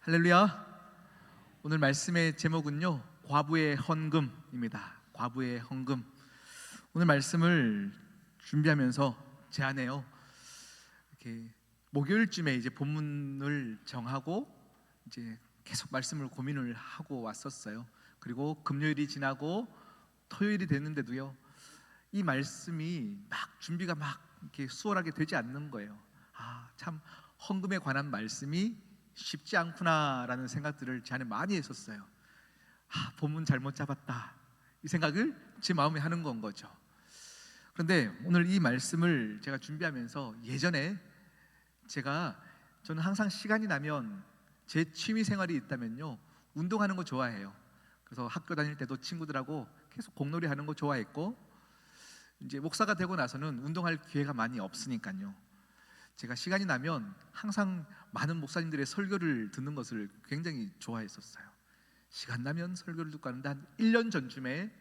할렐루야. 오늘 말씀의 제목은요, 과부의 헌금입니다. 과부의 헌금. 오늘 말씀을 준비하면서 제 안에요, 이렇게 목요일쯤에 이제 본문을 정하고 이제 계속 말씀을 고민을 하고 왔었어요. 그리고 금요일이 지나고 토요일이 됐는데도요, 이 말씀이 막 준비가 막 이렇게 수월하게 되지 않는 거예요. 참 헌금에 관한 말씀이 쉽지 않구나라는 생각들을 제 안에 많이 했었어요. 본문 잘못 잡았다, 이 생각을 제 마음에 하는 건 거죠. 그런데 오늘 이 말씀을 제가 준비하면서 예전에 저는 항상 시간이 나면 제 취미 생활이 있다면요, 운동하는 거 좋아해요. 그래서 학교 다닐 때도 친구들하고 계속 공놀이 하는 거 좋아했고, 이제 목사가 되고 나서는 운동할 기회가 많이 없으니까요, 제가 시간이 나면 항상 많은 목사님들의 설교를 듣는 것을 굉장히 좋아했었어요. 시간 나면 설교를 듣고 하는데, 한 1년 전쯤에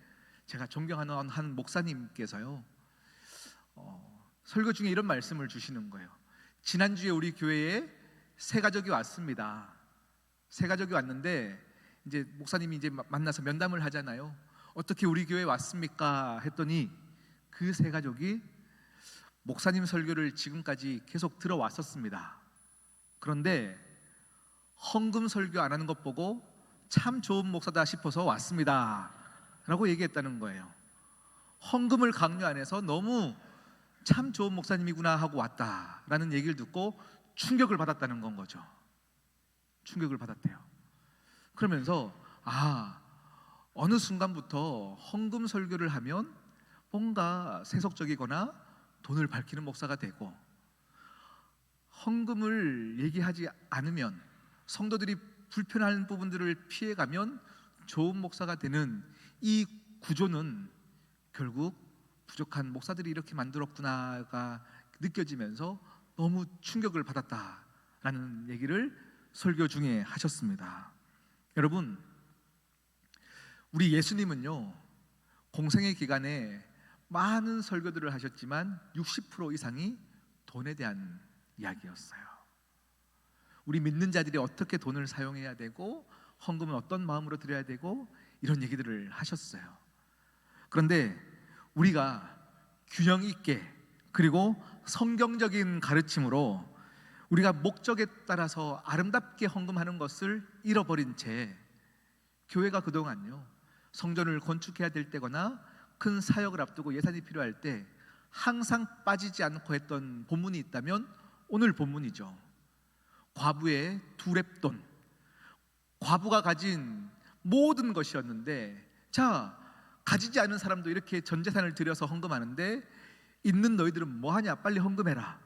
제가 존경하는 한 목사님께서요, 설교 중에 이런 말씀을 주시는 거예요. 지난주에 우리 교회에 새 가족이 왔습니다. 새 가족이 왔는데 이제 목사님이 이제 만나서 면담을 하잖아요. 어떻게 우리 교회에 왔습니까? 했더니 그 새 가족이 목사님 설교를 지금까지 계속 들어왔었습니다. 그런데 헌금 설교 안 하는 것 보고 참 좋은 목사다 싶어서 왔습니다 라고 얘기했다는 거예요. 헌금을 강요 안 해서 너무 참 좋은 목사님이구나 하고 왔다라는 얘기를 듣고 충격을 받았다는 건 거죠. 충격을 받았대요. 그러면서 어느 순간부터 헌금 설교를 하면 뭔가 세속적이거나 돈을 밝히는 목사가 되고, 헌금을 얘기하지 않으면, 성도들이 불편한 부분들을 피해가면 좋은 목사가 되는 이 구조는 결국 부족한 목사들이 이렇게 만들었구나가 느껴지면서 너무 충격을 받았다라는 얘기를 설교 중에 하셨습니다. 여러분, 우리 예수님은요, 공생의 기간에 많은 설교들을 하셨지만 60% 이상이 돈에 대한 이야기였어요. 우리 믿는 자들이 어떻게 돈을 사용해야 되고, 헌금은 어떤 마음으로 드려야 되고, 이런 얘기들을 하셨어요. 그런데 우리가 균형 있게, 그리고 성경적인 가르침으로 우리가 목적에 따라서 아름답게 헌금하는 것을 잃어버린 채, 교회가 그동안요, 성전을 건축해야 될 때거나 큰 사역을 앞두고 예산이 필요할 때 항상 빠지지 않고 했던 본문이 있다면 오늘 본문이죠. 과부의 두 렙돈. 과부가 가진 모든 것이었는데, 가지지 않은 사람도 이렇게 전 재산을 들여서 헌금하는데 있는 너희들은 뭐하냐, 빨리 헌금해라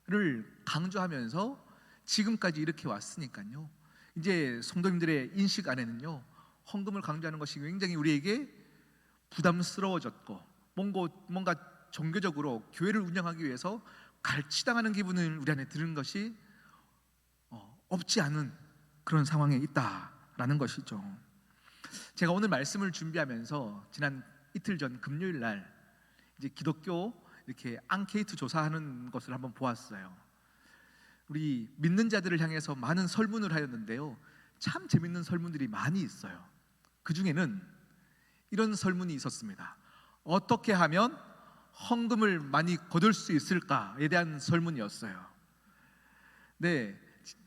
를 강조하면서 지금까지 이렇게 왔으니까요, 이제 성도님들의 인식 안에는요, 헌금을 강조하는 것이 굉장히 우리에게 부담스러워졌고, 뭔가 종교적으로 교회를 운영하기 위해서 갈취당하는 기분을 우리 안에 드는 것이 없지 않은 그런 상황에 있다라는 것이죠. 제가 오늘 말씀을 준비하면서 지난 이틀 전 금요일 날 이제 기독교 이렇게 앙케이트 조사하는 것을 한번 보았어요. 우리 믿는 자들을 향해서 많은 설문을 하였는데요, 참 재밌는 설문들이 많이 있어요. 그 중에는 이런 설문이 있었습니다. 어떻게 하면 헌금을 많이 거둘 수 있을까에 대한 설문이었어요. 네,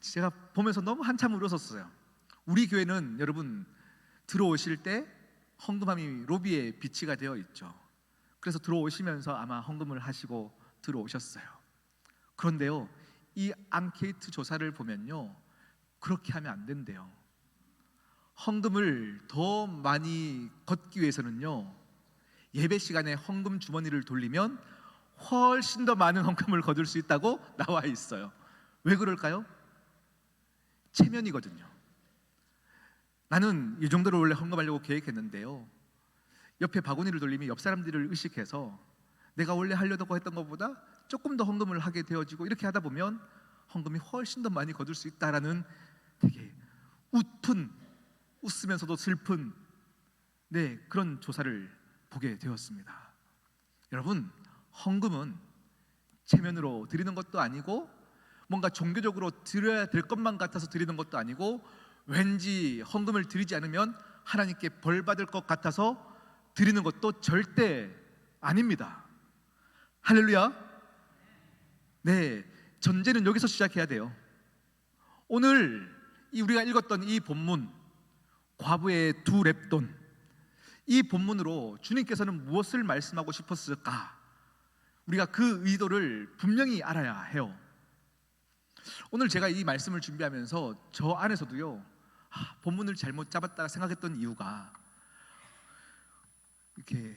제가 보면서 너무 한참 울었었어요. 우리 교회는 여러분, 들어오실 때 헌금함이 로비에 비치가 되어 있죠. 그래서 들어오시면서 아마 헌금을 하시고 들어오셨어요. 그런데요, 이 앙케이트 조사를 보면요, 그렇게 하면 안 된대요. 헌금을 더 많이 걷기 위해서는요, 예배 시간에 헌금 주머니를 돌리면 훨씬 더 많은 헌금을 거둘 수 있다고 나와 있어요. 왜 그럴까요? 체면이거든요. 나는 이 정도로 원래 헌금하려고 계획했는데요, 옆에 바구니를 돌리면 옆 사람들을 의식해서 내가 원래 하려고 했던 것보다 조금 더 헌금을 하게 되어지고, 이렇게 하다 보면 헌금이 훨씬 더 많이 거둘 수 있다라는 되게 웃으면서도 슬픈 그런 조사를 보게 되었습니다. 여러분, 헌금은 체면으로 드리는 것도 아니고 뭔가 종교적으로 드려야 될 것만 같아서 드리는 것도 아니고 왠지 헌금을 드리지 않으면 하나님께 벌 받을 것 같아서 드리는 것도 절대 아닙니다. 할렐루야. 네, 전제는 여기서 시작해야 돼요. 오늘 우리가 읽었던 이 본문, 과부의 두 렙돈, 이 본문으로 주님께서는 무엇을 말씀하고 싶었을까? 우리가 그 의도를 분명히 알아야 해요. 오늘 제가 이 말씀을 준비하면서 저 안에서도요, 본문을 잘못 잡았다 생각했던 이유가, 이렇게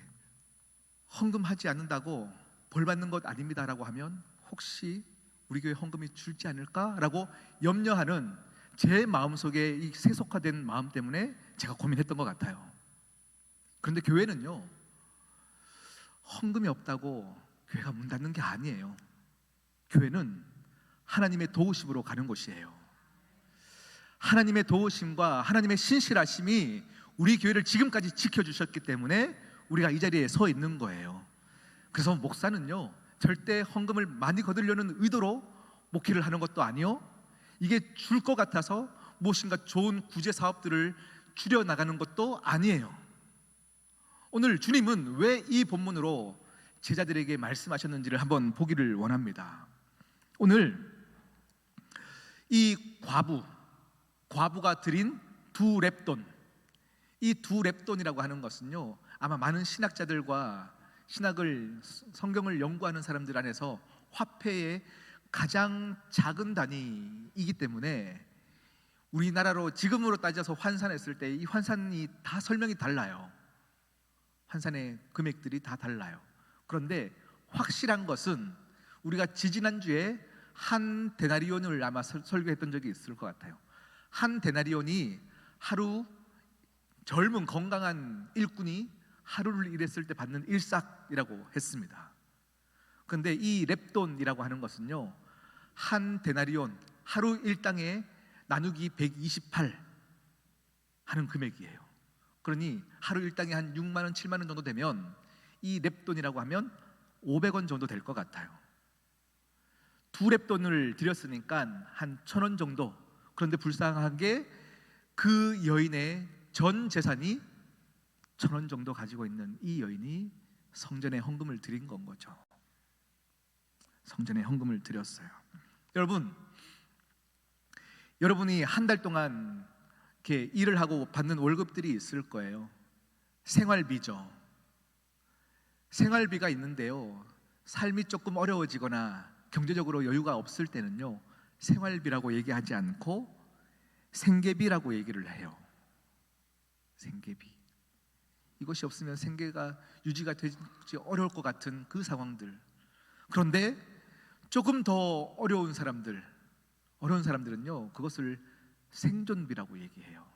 헌금하지 않는다고 벌 받는 것 아닙니다라고 하면 혹시 우리 교회 헌금이 줄지 않을까라고 염려하는 제 마음속에 이 세속화된 마음 때문에 제가 고민했던 것 같아요. 그런데 교회는요, 헌금이 없다고 교회가 문 닫는 게 아니에요. 교회는 하나님의 도우심으로 가는 곳이에요. 하나님의 도우심과 하나님의 신실하심이 우리 교회를 지금까지 지켜주셨기 때문에 우리가 이 자리에 서 있는 거예요. 그래서 목사는요, 절대 헌금을 많이 거두려는 의도로 목회를 하는 것도 아니요, 이게 줄 것 같아서 무엇인가 좋은 구제 사업들을 줄여나가는 것도 아니에요. 오늘 주님은 왜 이 본문으로 제자들에게 말씀하셨는지를 한번 보기를 원합니다. 오늘 이 과부가 드린 두 렙돈, 이 두 렙돈이라고 하는 것은요, 아마 많은 신학자들과 성경을 연구하는 사람들 안에서 화폐의 가장 작은 단위이기 때문에 우리나라로 지금으로 따져서 환산했을 때 이 환산이 다 설명이 달라요. 환산의 금액들이 다 달라요. 그런데 확실한 것은 우리가 지지난주에 한 데나리온을 아마 설교했던 적이 있을 것 같아요. 한 데나리온이 하루, 젊은 건강한 일꾼이 하루를 일했을 때 받는 일삭이라고 했습니다. 그런데 이 렙돈이라고 하는 것은요, 한 데나리온, 하루 일당에 나누기 128 하는 금액이에요. 그러니 하루 일당이 한 6만 원, 7만 원 정도 되면 이 렙돈이라고 하면 500원 정도 될 것 같아요. 두 렙돈을 드렸으니까 한 1,000원 정도. 그런데 불쌍한 게 그 여인의 전 재산이 1,000원 정도 가지고 있는 이 여인이 성전에 헌금을 드린 건 거죠. 성전에 헌금을 드렸어요. 여러분이 한 달 동안 이렇게 일을 하고 받는 월급들이 있을 거예요. 생활비죠. 생활비가 있는데요, 삶이 조금 어려워지거나 경제적으로 여유가 없을 때는요, 생활비라고 얘기하지 않고 생계비라고 얘기를 해요. 생계비. 이것이 없으면 생계가 유지가 되지 어려울 것 같은 그 상황들. 그런데 조금 더 어려운 사람들은요, 그것을 생존비라고 얘기해요.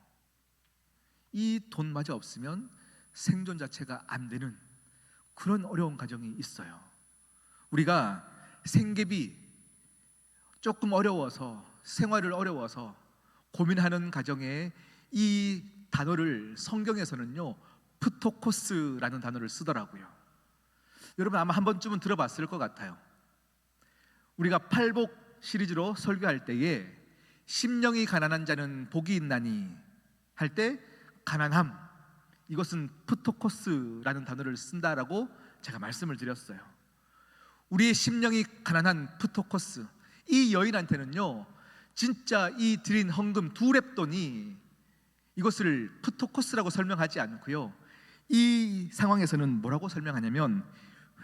이 돈마저 없으면 생존 자체가 안 되는 그런 어려운 가정이 있어요. 우리가 생계비, 조금 어려워서, 생활을 어려워서 고민하는 가정에 이 단어를 성경에서는요, 프토코스라는 단어를 쓰더라고요. 여러분 아마 한 번쯤은 들어봤을 것 같아요. 우리가 팔복 시리즈로 설교할 때에 심령이 가난한 자는 복이 있나니 할 때 가난함, 이것은 프토코스라는 단어를 쓴다라고 제가 말씀을 드렸어요. 우리의 심령이 가난한 프토코스, 이 여인한테는요, 진짜 이 드린 헌금 두 렙돈이 이것을 프토코스라고 설명하지 않고요, 이 상황에서는 뭐라고 설명하냐면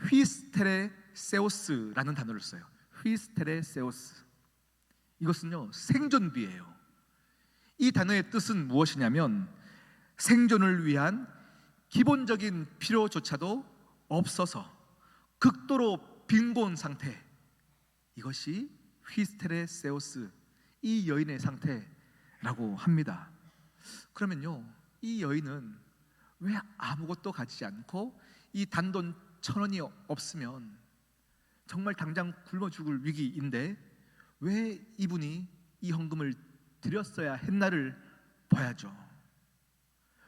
휘스테레세오스라는 단어를 써요. 휘스테레세오스. 이것은요, 생존비예요. 이 단어의 뜻은 무엇이냐면 생존을 위한 기본적인 필요조차도 없어서 극도로 빈곤 상태, 이것이 휘스테레세오스, 이 여인의 상태라고 합니다. 그러면요, 이 여인은 왜 아무것도 가지지 않고 이 단돈 1,000원이 없으면 정말 당장 굶어 죽을 위기인데 왜 이분이 이 헌금을 드렸어야 했나를 봐야죠.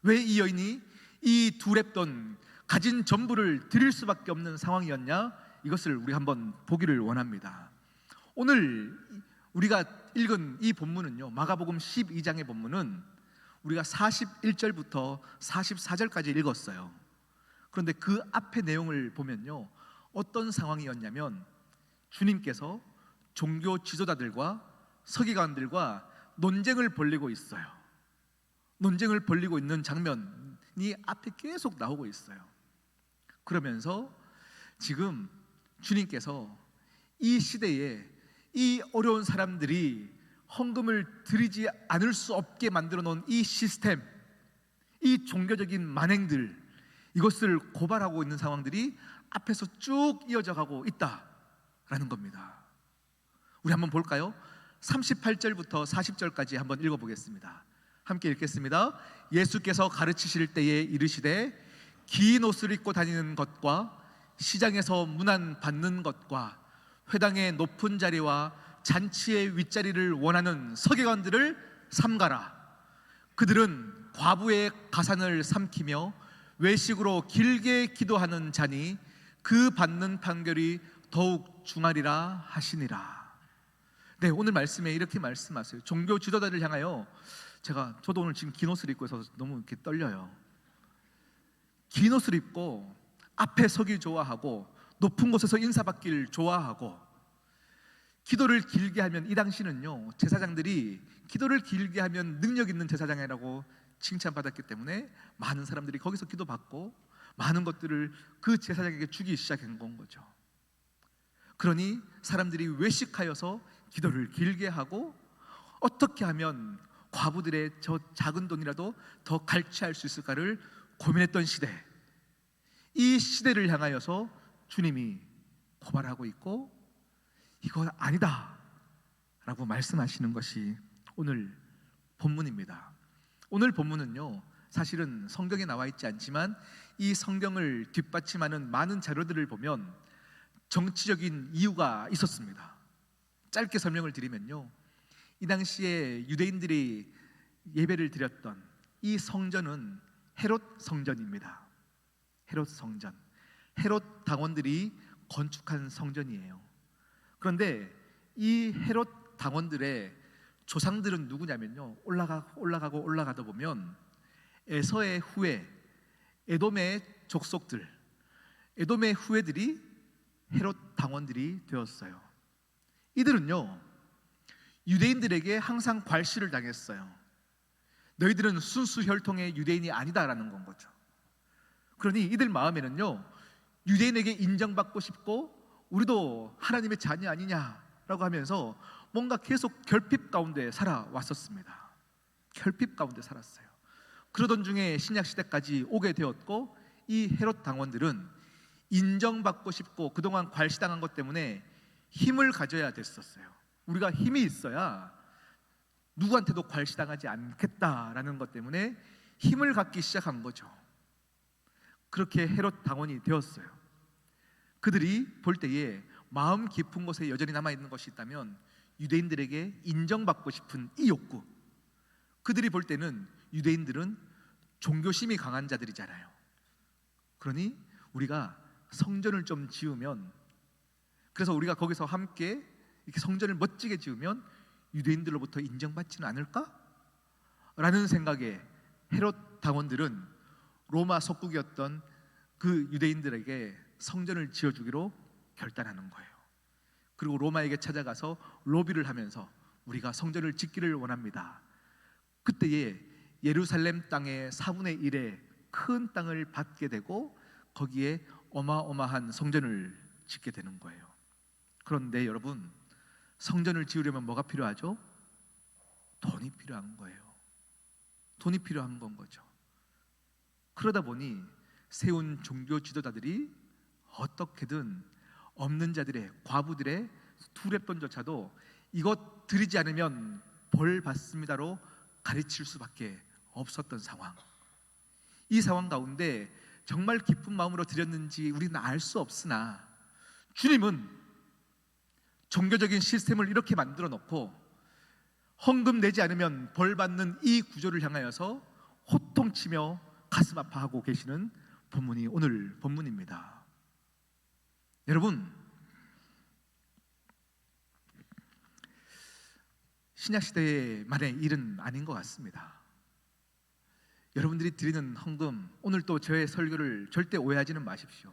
왜 이 여인이 이 두 렙돈 가진 전부를 드릴 수밖에 없는 상황이었냐, 이것을 우리 한번 보기를 원합니다. 오늘 우리가 읽은 이 본문은요, 마가복음 12장의 본문은 우리가 41절부터 44절까지 읽었어요. 그런데 그 앞의 내용을 보면요, 어떤 상황이었냐면 주님께서 종교 지도자들과 서기관들과 논쟁을 벌이고 있어요. 논쟁을 벌이고 있는 장면이 앞에 계속 나오고 있어요. 그러면서 지금 주님께서 이 시대에 이 어려운 사람들이 헌금을 드리지 않을 수 없게 만들어 놓은 이 시스템, 이 종교적인 만행들, 이것을 고발하고 있는 상황들이 앞에서 쭉 이어져 가고 있다라는 겁니다. 우리 한번 볼까요? 38절부터 40절까지 한번 읽어보겠습니다. 함께 읽겠습니다. 예수께서 가르치실 때에 이르시되 긴 옷을 입고 다니는 것과 시장에서 문안 받는 것과 회당의 높은 자리와 잔치의 윗자리를 원하는 서기관들을 삼가라. 그들은 과부의 가산을 삼키며 외식으로 길게 기도하는 자니 그 받는 판결이 더욱 중하리라 하시니라. 네, 오늘 말씀에 이렇게 말씀하세요. 종교 지도자를 향하여 저도 오늘 지금 긴 옷을 입고 있어서 너무 이렇게 떨려요. 긴 옷을 입고 앞에 서길 좋아하고 높은 곳에서 인사받길 좋아하고 기도를 길게 하면, 이 당시는요 제사장들이 기도를 길게 하면 능력 있는 제사장이라고 칭찬받았기 때문에 많은 사람들이 거기서 기도받고 많은 것들을 그 제사장에게 주기 시작한 건 거죠. 그러니 사람들이 외식하여서 기도를 길게 하고 어떻게 하면 과부들의 저 작은 돈이라도 더 갈취할 수 있을까를 고민했던 시대, 이 시대를 향하여서 주님이 고발하고 있고 이거 아니다 라고 말씀하시는 것이 오늘 본문입니다. 오늘 본문은요 사실은 성경에 나와 있지 않지만 이 성경을 뒷받침하는 많은 자료들을 보면 정치적인 이유가 있었습니다. 짧게 설명을 드리면요, 이 당시에 유대인들이 예배를 드렸던 이 성전은 헤롯 성전입니다. 헤롯 성전, 헤롯 당원들이 건축한 성전이에요. 그런데 이 헤롯 당원들의 조상들은 누구냐면요, 올라가다 보면 에서의 후예, 에돔의 족속들, 에돔의 후예들이 헤롯 당원들이 되었어요. 이들은요 유대인들에게 항상 괄시를 당했어요. 너희들은 순수 혈통의 유대인이 아니다라는 건 거죠. 그러니 이들 마음에는요 유대인에게 인정받고 싶고 우리도 하나님의 자녀 아니냐라고 하면서 뭔가 계속 결핍 가운데 살아왔었습니다. 결핍 가운데 살았어요. 그러던 중에 신약 시대까지 오게 되었고, 이 헤롯 당원들은 인정받고 싶고 그동안 괄시당한 것 때문에 힘을 가져야 됐었어요. 우리가 힘이 있어야 누구한테도 괄시당하지 않겠다라는 것 때문에 힘을 갖기 시작한 거죠. 그렇게 헤롯 당원이 되었어요. 그들이 볼 때에 마음 깊은 곳에 여전히 남아있는 것이 있다면 유대인들에게 인정받고 싶은 이 욕구, 그들이 볼 때는 유대인들은 종교심이 강한 자들이잖아요. 그러니 우리가 성전을 좀 지으면, 그래서 우리가 거기서 함께 이렇게 성전을 멋지게 지으면 유대인들로부터 인정받지는 않을까? 라는 생각에 헤롯 당원들은 로마 속국이었던 그 유대인들에게 성전을 지어주기로 결단하는 거예요. 그리고 로마에게 찾아가서 로비를 하면서 우리가 성전을 짓기를 원합니다. 그때에 예루살렘 땅의 4분의 1의 큰 땅을 받게 되고 거기에 어마어마한 성전을 짓게 되는 거예요. 그런데 여러분, 성전을 지으려면 뭐가 필요하죠? 돈이 필요한 거예요. 돈이 필요한 건 거죠. 그러다 보니 세운 종교 지도자들이 어떻게든 없는 자들의, 과부들의 두렙돈조차도 이것 드리지 않으면 벌 받습니다로 가르칠 수밖에 없었던 상황. 이 상황 가운데 정말 기쁜 마음으로 드렸는지 우리는 알 수 없으나 주님은 종교적인 시스템을 이렇게 만들어 놓고 헌금 내지 않으면 벌 받는 이 구조를 향하여서 호통치며 가슴 아파하고 계시는 본문이 오늘 본문입니다. 여러분, 신약 시대만의 일은 아닌 것 같습니다. 여러분들이 드리는 헌금, 오늘 또 저의 설교를 절대 오해하지는 마십시오.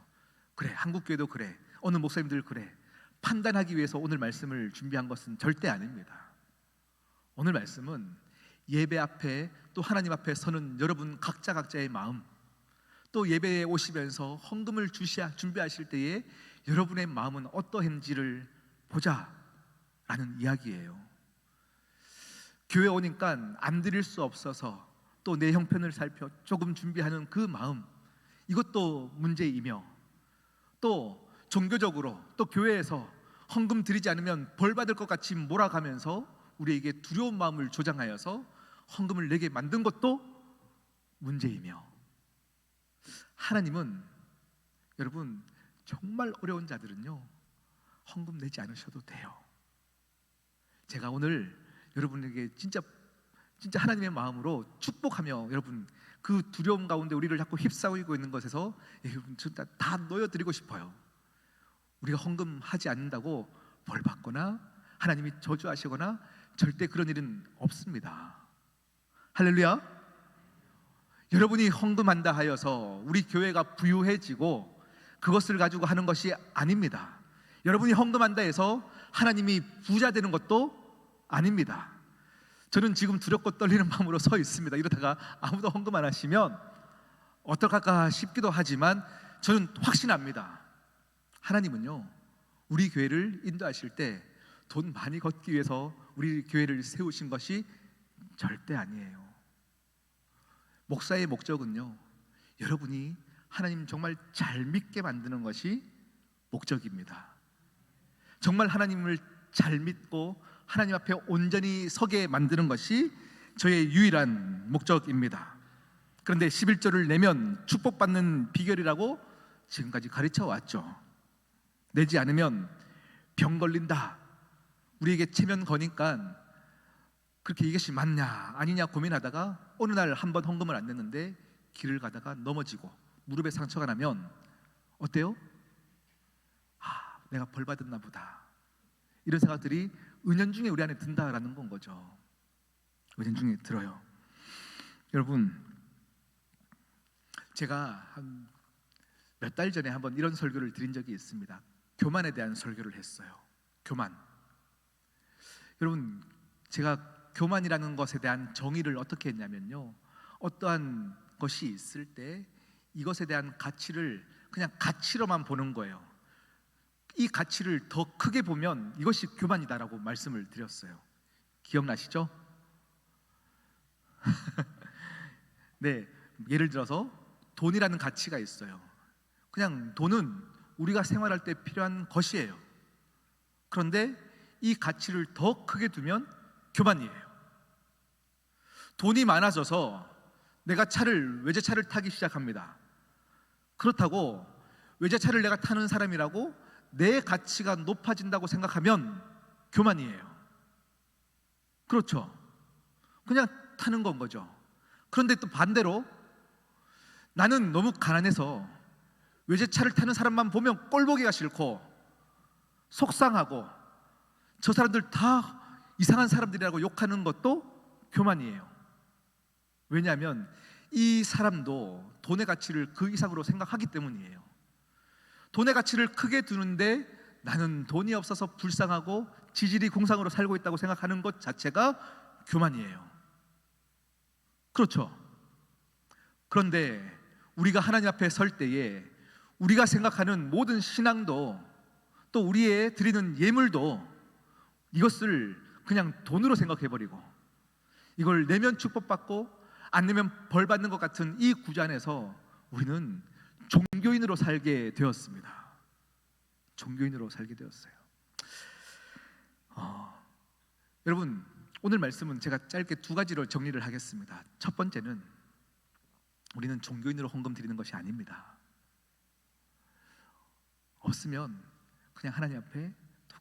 그래, 한국교회도 그래, 어느 목사님들 그래, 판단하기 위해서 오늘 말씀을 준비한 것은 절대 아닙니다. 오늘 말씀은 예배 앞에 또 하나님 앞에 서는 여러분 각자의 마음, 또 예배에 오시면서 헌금을 준비하실 때에 여러분의 마음은 어떠한지를 보자라는 이야기예요. 교회 오니까 안 드릴 수 없어서 또 내 형편을 살펴 조금 준비하는 그 마음, 이것도 문제이며, 또 종교적으로 또 교회에서 헌금 드리지 않으면 벌 받을 것 같이 몰아가면서 우리에게 두려운 마음을 조장하여서 헌금을 내게 만든 것도 문제이며, 하나님은 여러분 정말 어려운 자들은요 헌금 내지 않으셔도 돼요. 제가 오늘 여러분에게 진짜 하나님의 마음으로 축복하며 여러분 그 두려움 가운데 우리를 자꾸 휩싸이고 있는 것에서 여러분 진짜 다 놓여드리고 싶어요. 우리가 헌금하지 않는다고 벌 받거나 하나님이 저주하시거나 절대 그런 일은 없습니다. 할렐루야. 여러분이 헌금한다 하여서 우리 교회가 부유해지고 그것을 가지고 하는 것이 아닙니다. 여러분이 헌금한다 해서 하나님이 부자 되는 것도 아닙니다. 저는 지금 두렵고 떨리는 마음으로 서 있습니다. 이러다가 아무도 헌금 안 하시면 어떡할까 싶기도 하지만 저는 확신합니다. 하나님은요 우리 교회를 인도하실 때 돈 많이 걷기 위해서 우리 교회를 세우신 것이 절대 아니에요. 목사의 목적은요 여러분이 하나님 정말 잘 믿게 만드는 것이 목적입니다. 정말 하나님을 잘 믿고 하나님 앞에 온전히 서게 만드는 것이 저의 유일한 목적입니다. 그런데 11조를 내면 축복받는 비결이라고 지금까지 가르쳐 왔죠. 내지 않으면 병 걸린다, 우리에게 체면 거니까 그렇게 이것이 맞냐 아니냐 고민하다가 어느 날 한 번 헌금을 안 냈는데 길을 가다가 넘어지고 무릎에 상처가 나면 어때요? 내가 벌 받았나 보다, 이런 생각들이 은연중에 우리 안에 든다라는 건 거죠. 은연중에 들어요. 여러분, 제가 한 몇 달 전에 한번 이런 설교를 드린 적이 있습니다. 교만에 대한 설교를 했어요. 교만. 여러분, 제가 교만이라는 것에 대한 정의를 어떻게 했냐면요, 어떠한 것이 있을 때 이것에 대한 가치를 그냥 가치로만 보는 거예요. 이 가치를 더 크게 보면 이것이 교만이다라고 말씀을 드렸어요. 기억나시죠? 네, 예를 들어서 돈이라는 가치가 있어요. 그냥 돈은 우리가 생활할 때 필요한 것이에요. 그런데 이 가치를 더 크게 두면 교만이에요. 돈이 많아져서 내가 외제차를 타기 시작합니다. 그렇다고 외제차를 내가 타는 사람이라고 내 가치가 높아진다고 생각하면 교만이에요. 그렇죠? 그냥 타는 건 거죠. 그런데 또 반대로 나는 너무 가난해서 외제차를 타는 사람만 보면 꼴보기가 싫고 속상하고 저 사람들 다 이상한 사람들이라고 욕하는 것도 교만이에요. 왜냐하면 이 사람도 돈의 가치를 그 이상으로 생각하기 때문이에요. 돈의 가치를 크게 두는데 나는 돈이 없어서 불쌍하고 지질이 공상으로 살고 있다고 생각하는 것 자체가 교만이에요. 그렇죠? 그런데 우리가 하나님 앞에 설 때에 우리가 생각하는 모든 신앙도 또 우리의 드리는 예물도 이것을 그냥 돈으로 생각해버리고 이걸 내면 축복받고 안 내면 벌 받는 것 같은 이 구조 안에서 우리는 종교인으로 살게 되었습니다. 종교인으로 살게 되었어요. 여러분, 오늘 말씀은 제가 짧게 두 가지로 정리를 하겠습니다. 첫 번째는 우리는 종교인으로 헌금 드리는 것이 아닙니다. 없으면 그냥 하나님 앞에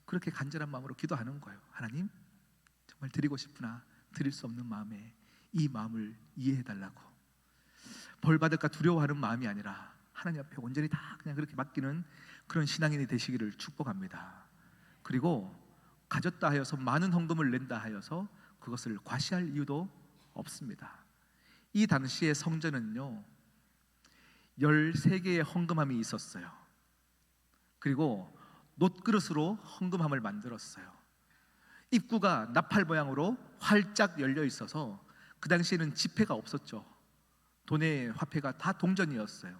그렇게 간절한 마음으로 기도하는 거예요. 하나님, 정말 드리고 싶으나 드릴 수 없는 마음에 이 마음을 이해해달라고. 벌 받을까 두려워하는 마음이 아니라 하나님 앞에 온전히 다 그냥 그렇게 맡기는 그런 신앙인이 되시기를 축복합니다. 그리고 가졌다 하여서 많은 헌금을 낸다 하여서 그것을 과시할 이유도 없습니다. 이 당시의 성전은요 13개의 헌금함이 있었어요. 그리고 놋그릇으로 헌금함을 만들었어요. 입구가 나팔 모양으로 활짝 열려 있어서 그 당시에는 지폐가 없었죠. 돈의 화폐가 다 동전이었어요.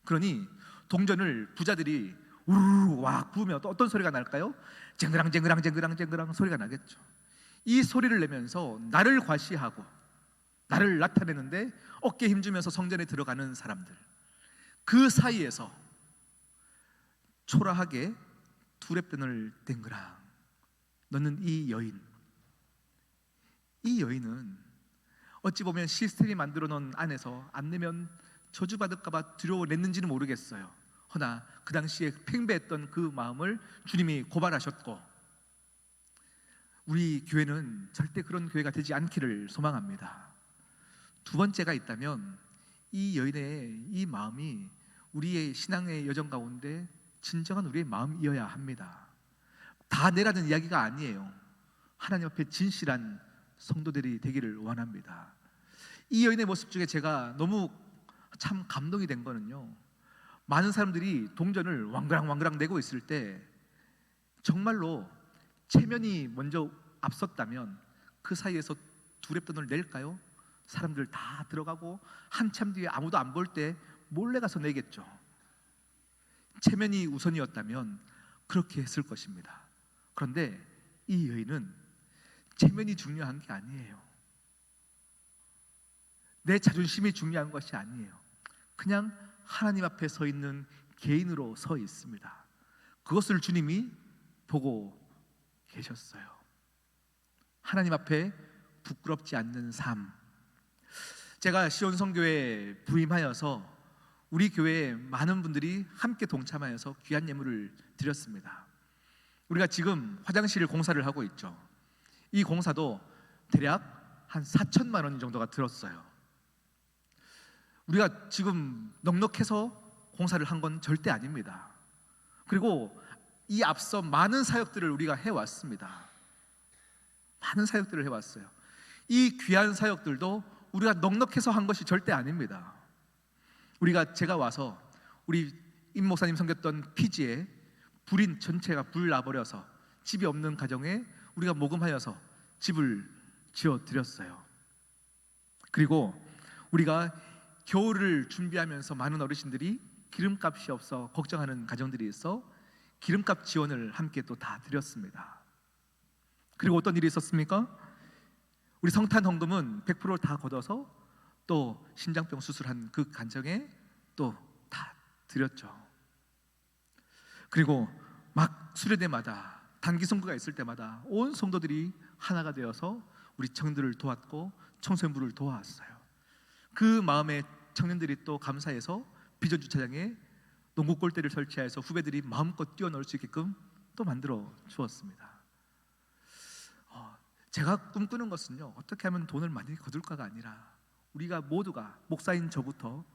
그러니 동전을 부자들이 우르르 와 부으면 또 어떤 소리가 날까요? 쟁그랑 쟁그랑 쟁그랑 쟁그랑 소리가 나겠죠. 이 소리를 내면서 나를 과시하고 나를 나타내는데 어깨 힘주면서 성전에 들어가는 사람들, 그 사이에서 초라하게 두레변을 댕그랑 넣는 이 여인은 어찌 보면 시스템이 만들어 놓은 안에서 안 내면 저주받을까봐 두려워 냈는지는 모르겠어요. 허나 그 당시에 팽배했던 그 마음을 주님이 고발하셨고, 우리 교회는 절대 그런 교회가 되지 않기를 소망합니다. 두 번째가 있다면 이 여인의 이 마음이 우리의 신앙의 여정 가운데 진정한 우리의 마음이어야 합니다. 다 내라는 이야기가 아니에요. 하나님 앞에 진실한 성도들이 되기를 원합니다. 이 여인의 모습 중에 제가 너무 참 감동이 된 거는요, 많은 사람들이 동전을 왕그랑 내고 있을 때 정말로 체면이 먼저 앞섰다면 그 사이에서 두랩돈을 낼까요? 사람들 다 들어가고 한참 뒤에 아무도 안 볼 때 몰래 가서 내겠죠. 체면이 우선이었다면 그렇게 했을 것입니다. 그런데 이 여인은 체면이 중요한 게 아니에요. 내 자존심이 중요한 것이 아니에요. 그냥 하나님 앞에 서 있는 개인으로 서 있습니다. 그것을 주님이 보고 계셨어요. 하나님 앞에 부끄럽지 않는 삶. 제가 시온성교회에 부임하여서 우리 교회에 많은 분들이 함께 동참하여서 귀한 예물을 드렸습니다. 우리가 지금 화장실 공사를 하고 있죠. 이 공사도 대략 한 4천만 원 정도가 들었어요. 우리가 지금 넉넉해서 공사를 한 건 절대 아닙니다. 그리고 이 앞서 많은 사역들을 우리가 해왔습니다. 많은 사역들을 해왔어요. 이 귀한 사역들도 우리가 넉넉해서 한 것이 절대 아닙니다. 제가 와서 우리 임 목사님 섬겼던 피지에 불인 전체가 불 나버려서 집이 없는 가정에 우리가 모금하여서 집을 지어드렸어요. 그리고 우리가 겨울을 준비하면서 많은 어르신들이 기름값이 없어 걱정하는 가정들이 있어 기름값 지원을 함께 또 다 드렸습니다. 그리고 어떤 일이 있었습니까? 우리 성탄 헌금은 100%를 다 걷어서 또 심장병 수술한 그 가정에 또 다 드렸죠. 그리고 막 수련회마다 단기 선거가 있을 때마다 온 성도들이 하나가 되어서 우리 청년들을 도왔고 청소년부를 도왔어요. 그 마음에 청년들이 또 감사해서 비전 주차장에 농구 골대를 설치해서 후배들이 마음껏 뛰어놀 수 있게끔 또 만들어 주었습니다. 제가 꿈꾸는 것은요, 어떻게 하면 돈을 많이 거둘까가 아니라 우리가 모두가 목사인 저부터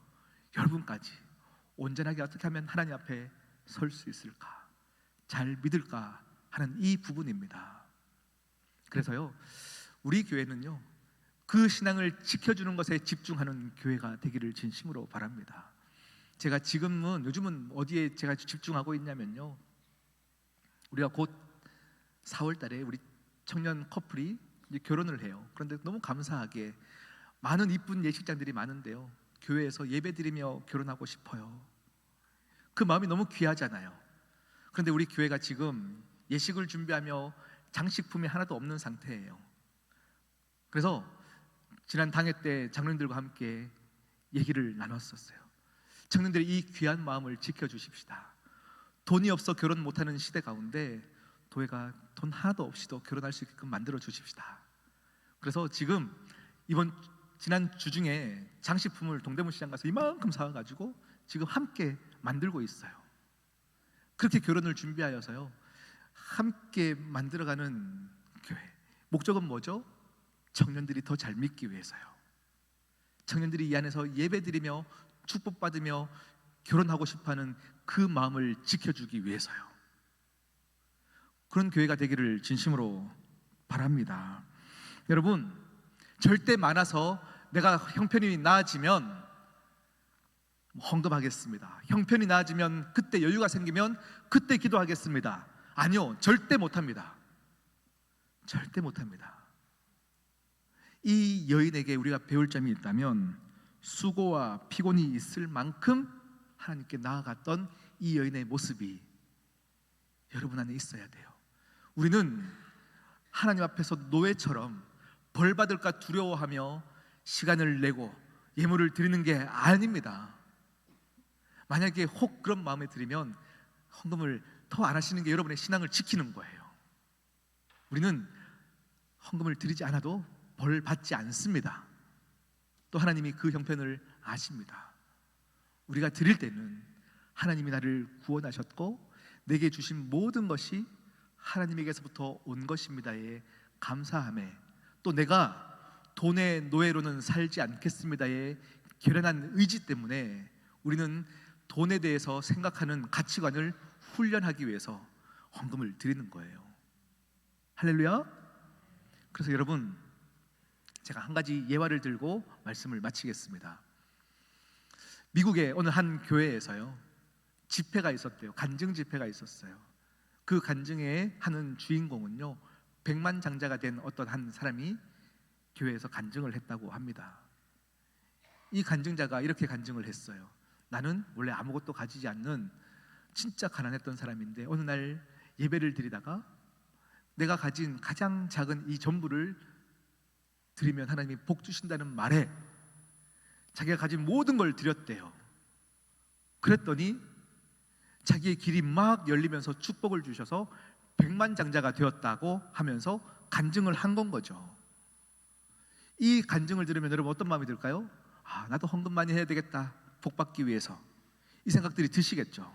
여러분까지 온전하게 어떻게 하면 하나님 앞에 설 수 있을까, 잘 믿을까 하는 이 부분입니다. 그래서요, 우리 교회는요, 그 신앙을 지켜주는 것에 집중하는 교회가 되기를 진심으로 바랍니다. 제가 요즘은 어디에 제가 집중하고 있냐면요, 우리가 곧 4월 달에 우리 청년 커플이 이제 결혼을 해요. 그런데 너무 감사하게 많은 이쁜 예식장들이 많은데요, 교회에서 예배드리며 결혼하고 싶어요. 그 마음이 너무 귀하잖아요. 그런데 우리 교회가 지금 예식을 준비하며 장식품이 하나도 없는 상태예요. 그래서 지난 당회 때 장로님들과 함께 얘기를 나눴었어요. 청년들의 이 귀한 마음을 지켜주십시다. 돈이 없어 결혼 못하는 시대 가운데 교회가 돈 하나도 없이도 결혼할 수 있게끔 만들어 주십시다. 그래서 지금 지난 주 중에 장식품을 동대문 시장 가서 이만큼 사와가지고 지금 함께 만들고 있어요. 그렇게 결혼을 준비하여서요, 함께 만들어가는 교회. 목적은 뭐죠? 청년들이 더 잘 믿기 위해서요. 청년들이 이 안에서 예배드리며 축복받으며 결혼하고 싶어하는 그 마음을 지켜주기 그런 교회가 되기를 진심으로 바랍니다. 여러분, 절대 많아서 내가 형편이 나아지면 헌금하겠습니다. 형편이 나아지면, 그때 여유가 생기면 그때 기도하겠습니다. 아니요, 절대 못합니다. 절대 못합니다. 이 여인에게 우리가 배울 점이 있다면, 수고와 피곤이 있을 만큼 하나님께 나아갔던 이 여인의 모습이 여러분 안에 있어야 돼요. 우리는 하나님 앞에서 노예처럼 벌 받을까 두려워하며 시간을 내고 예물을 드리는 게 아닙니다. 만약에 혹 그런 마음에 들면 헌금을 더 안 하시는 게 여러분의 신앙을 지키는 거예요. 우리는 헌금을 드리지 않아도 벌 받지 않습니다. 또 하나님이 그 형편을 아십니다. 우리가 드릴 때는 하나님이 나를 구원하셨고 내게 주신 모든 것이 하나님에게서부터 온 것입니다에 감사함에, 또 내가 돈의 노예로는 살지 않겠습니다에 결연한 의지 때문에 우리는 돈에 대해서 생각하는 가치관을 훈련하기 위해서 헌금을 드리는 거예요. 할렐루야. 그래서 여러분, 제가 한 가지 예화를 들고 말씀을 마치겠습니다. 미국의 어느 한 교회에서요, 집회가 있었대요. 간증 집회가 있었어요. 그 간증에 하는 주인공은요, 백만장자가 된 어떤 한 사람이 교회에서 간증을 했다고 합니다. 이 간증자가 이렇게 간증을 했어요. 나는 원래 아무것도 가지지 않는 진짜 가난했던 사람인데 어느 날 예배를 드리다가 내가 가진 가장 작은 이 전부를 드리면 하나님이 복 주신다는 말에 자기가 가진 모든 걸 드렸대요. 그랬더니 자기의 길이 막 열리면서 축복을 주셔서 백만장자가 되었다고 하면서 간증을 한 건 거죠. 이 간증을 들으면 여러분 어떤 마음이 들까요? 아, 나도 헌금 많이 해야 되겠다, 복 받기 위해서. 이 생각들이 드시겠죠.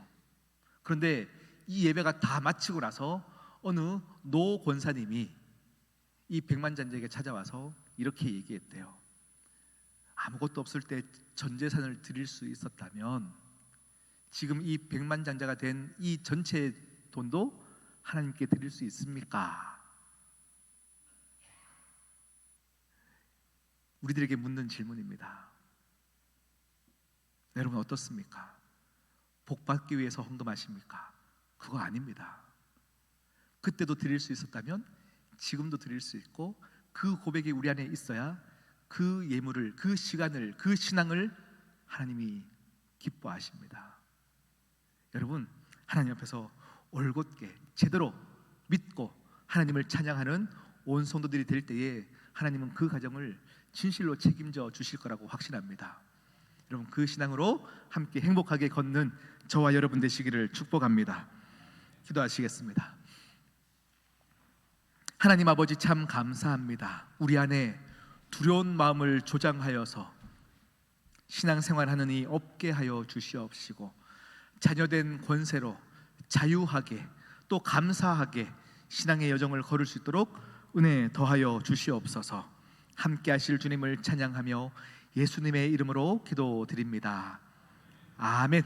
그런데 이 예배가 다 마치고 나서 어느 노 권사님이 이 백만장자에게 찾아와서 이렇게 얘기했대요. 아무것도 없을 때 전 재산을 드릴 수 있었다면 지금 이 백만장자가 된 이 전체 돈도 하나님께 드릴 수 있습니까? 우리들에게 묻는 질문입니다. 여러분 어떻습니까? 복 받기 위해서 헌금하십니까? 그거 아닙니다. 그때도 드릴 수 있었다면 지금도 드릴 수 있고, 그 고백이 우리 안에 있어야 그 예물을, 그 시간을, 그 신앙을 하나님이 기뻐하십니다. 여러분, 하나님 앞에서 올곧게 제대로 믿고 하나님을 찬양하는 온 성도들이 될 때에 하나님은 그 가정을 진실로 책임져 주실 거라고 확신합니다. 여러분, 그 신앙으로 함께 행복하게 걷는 저와 여러분 되시기를 축복합니다. 기도하시겠습니다. 하나님 아버지, 참 감사합니다. 우리 안에 두려운 마음을 조장하여서 신앙생활하는 이 없게 하여 주시옵시고, 자녀된 권세로 자유하게 또 감사하게 신앙의 여정을 걸을 수 있도록 은혜 더하여 주시옵소서. 함께 하실 주님을 찬양하며 예수님의 이름으로 기도드립니다. 아멘.